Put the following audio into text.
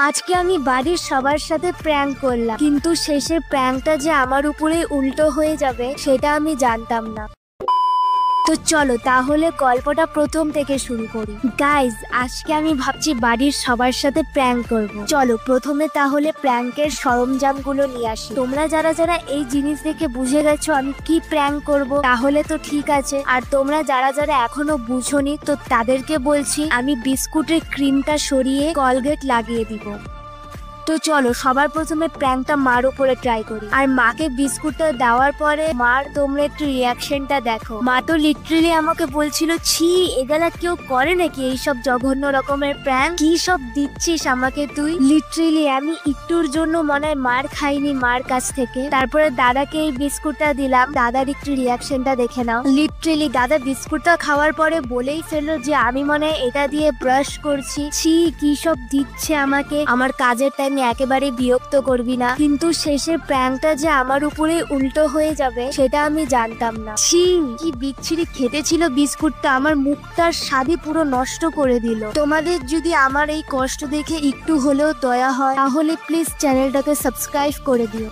আজকে আমি বাড়ির সবার সাথে প্র্যাঙ্ক করলাম, কিন্তু শেষে প্র্যাঙ্কটা যে আমার উপরে উল্টো হয়ে যাবে সেটা আমি জানতাম না। তো চলো তাহলে গল্পটা প্রথম থেকে শুরু করি। গাইজ, আজকে আমি ভাবছি বাড়ির সবার সাথে প্র্যাঙ্ক করব। চলো প্রথমে তাহলে প্র্যাঙ্কের সরঞ্জামগুলো নিয়ে আসি। তোমরা যারা যারা এই জিনিস দেখে বুঝে গেছো আমি কি প্র্যাঙ্ক করব তাহলে তো ঠিক আছে, আর তোমরা যারা যারা এখনো বুঝোনি তো তাদেরকে বলছি আমি বিস্কুটের ক্রিমটা সরিয়ে কলগেট লাগিয়ে দিব। তো চলো সবার প্রথমে প্র্যাঙ্কটা মার উপরে ট্রাই করি। আর মাকে বিস্কুটটা দেওয়ার পরে মার তোমরা একটু রিয়াকশনটা দেখো। মা তো লিটারালি আমাকে বলছিল, ছি এগুলা কেউ করে নাকি এইসব জঘন্য রকমের প্র্যাঙ্ক, কি সব দিচ্ছিস আমাকে তুই। লিটারালি আমি একটুর জন্য মনে হয় মার খাইনি মার কাছ থেকে। তারপরে দাদাকে এই বিস্কুটটা দিলাম, দাদার একটু রিয়াকশনটা দেখে নাও। লিটারালি দাদা বিস্কুটটা খাওয়ার পরে বলেই ফেললো যে আমি মনে হয় এটা দিয়ে ব্রাশ করছি। ছি কি সব দিচ্ছে আমাকে, আমার কাজের টাইম একেবারে বিরক্ত করবি না। কিন্তু শেষে প্র্যাঙ্কটা যে আমার উপরে উল্টো হয়ে যাবে সেটা আমি জানতাম না। ছি কি বিচ্ছিরি খেতে ছিল বিস্কুটটা, আমার মুখটার স্বাদই পুরো নষ্ট করে দিল। তোমাদের যদি আমার এই কষ্ট দেখে একটু হলেও দয়া হয় তাহলে প্লিজ চ্যানেলটাকে সাবস্ক্রাইব করে দিও।